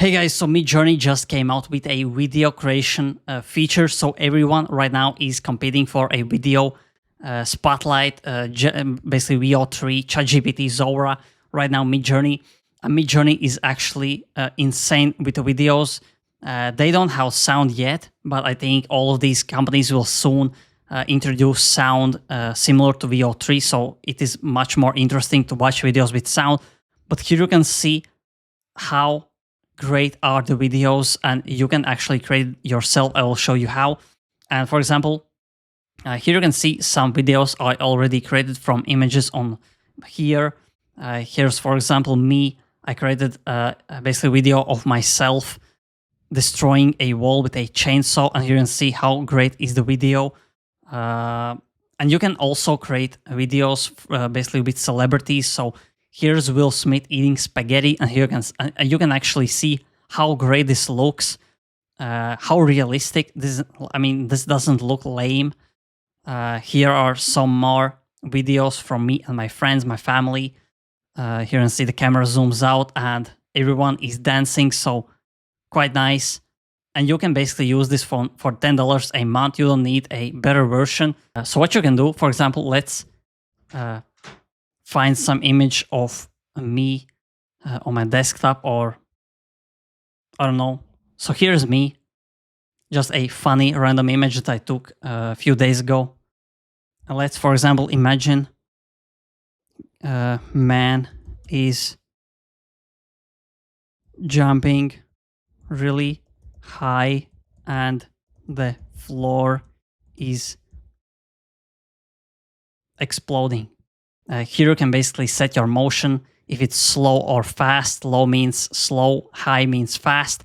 Hey guys, so Midjourney just came out with a video creation feature. So everyone right now is competing for a video spotlight, basically VEO3, ChatGPT, Zora. Right now, Midjourney. Midjourney is actually insane with the videos. They don't have sound yet, but I think all of these companies will soon introduce sound similar to VEO3. So it is much more interesting to watch videos with sound. But here you can see how great are the videos, and you can actually create yourself. I will show you how. And for example, here you can see some videos I already created from images on here. Here's, for example, me. I created basically a video of myself destroying a wall with a chainsaw, and here you can see how great is the video. And you can also create videos basically with celebrities. So here's Will Smith eating spaghetti, and here you can actually see how great this looks, how realistic this. I mean, this doesn't look lame. Here are some more videos from me and my friends, my family. Here you can see the camera zooms out, and everyone is dancing. So quite nice. And you can basically use this for $10 a month. You don't need a better version. So what you can do, for example, let's find some image of me on my desktop, or I don't know. So here's me, just a funny random image that I took a few days ago. And let's, for example, imagine man is jumping really high and the floor is exploding. Here you can basically set your motion, if it's slow or fast. Low means slow, high means fast.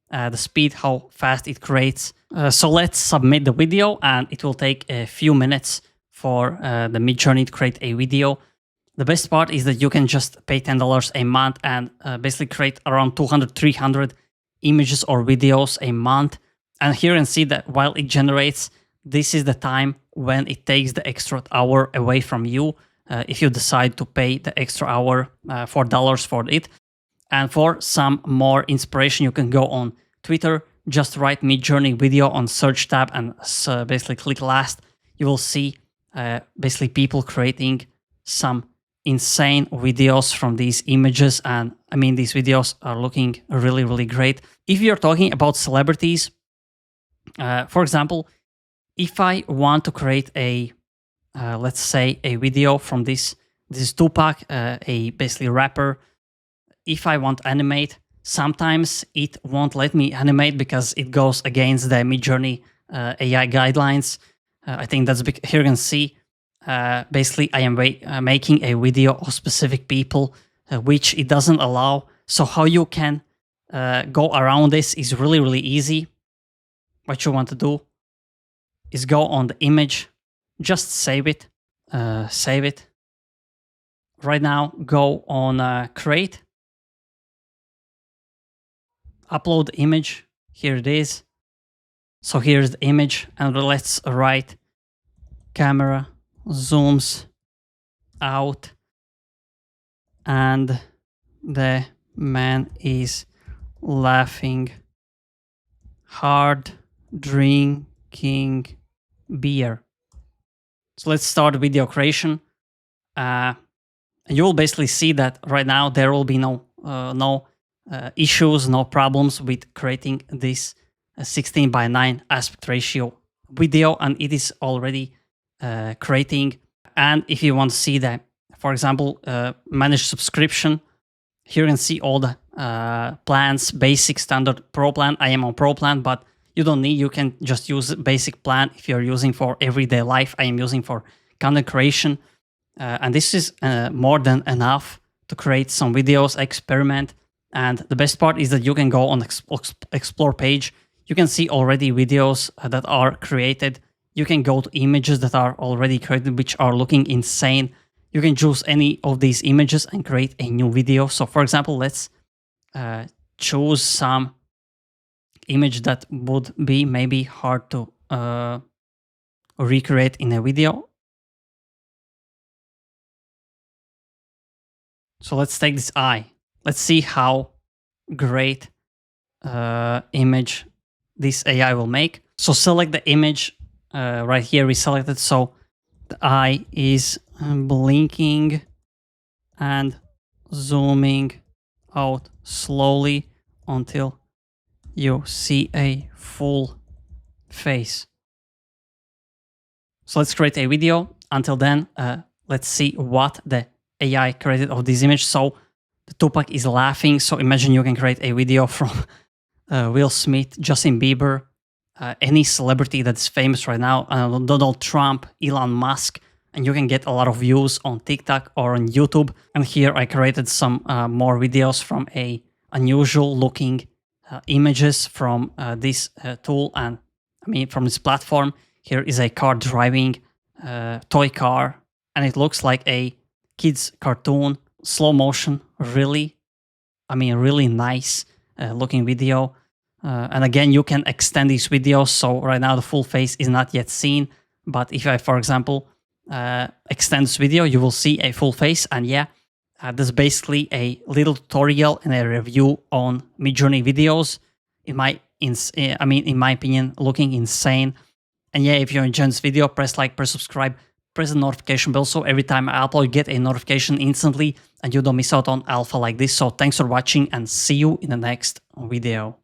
The speed, how fast it creates. So let's submit the video, and it will take a few minutes for the Midjourney to create a video. The best part is that you can just pay $10 a month and basically create around 200, 300 images or videos a month. And here you can see that while it generates, this is the time when it takes the extra hour away from you. If you decide to pay the extra hour $4 for it. And for some more inspiration, you can go on Twitter, just write Midjourney video on search tab and basically click last. You will see basically people creating some insane videos from these images. And I mean, these videos are looking really, really great. If you're talking about celebrities, for example, if I want to create a let's say a video from this Tupac, a basically rapper. If I want to animate, sometimes it won't let me animate because it goes against the Midjourney AI guidelines. I think that's big. Here you can see basically I am making a video of specific people, which it doesn't allow. So how you can go around this is really, really easy. What you want to do is go on the image, just save it. Save it. Right now, go on create. Upload the image. Here it is. So here's the image, and let's write camera zooms out and the man is laughing hard drinking beer. So let's start video creation. You will basically see that right now there will be no issues, no problems with creating this 16:9 aspect ratio video, and it is already creating. And if you want to see that, for example, manage subscription, here you can see all the plans: basic, standard, pro plan. I am on pro plan, but you don't need, you can just use basic plan if you're using for everyday life. I am using for content creation. And this is more than enough to create some videos, experiment. And the best part is that you can go on explore page. You can see already videos that are created. You can go to images that are already created, which are looking insane. You can choose any of these images and create a new video. So for example, let's choose some image that would be maybe hard to recreate in a video. So let's take this eye. Let's see how great image this AI will make. So select the image right here. We selected, so the eye is blinking and zooming out slowly until you see a full face. So let's create a video. Until then, let's see what the AI created of this image. So the Tupac is laughing. So imagine you can create a video from Will Smith, Justin Bieber, any celebrity that's famous right now, Donald Trump, Elon Musk, and you can get a lot of views on TikTok or on YouTube. And here I created some more videos from a unusual looking images from this tool, and I mean from this platform. Here is a car driving toy car, and it looks like a kid's cartoon, slow motion, really nice looking video. And again, you can extend these videos. So right now the full face is not yet seen, but if I, for example, extend this video, you will see a full face. And yeah, this is basically a little tutorial and a review on Midjourney videos. In my opinion, looking insane. And yeah, if you're enjoying this video, press like, press subscribe, press the notification bell, so every time I upload, you get a notification instantly and you don't miss out on alpha like this. So thanks for watching and see you in the next video.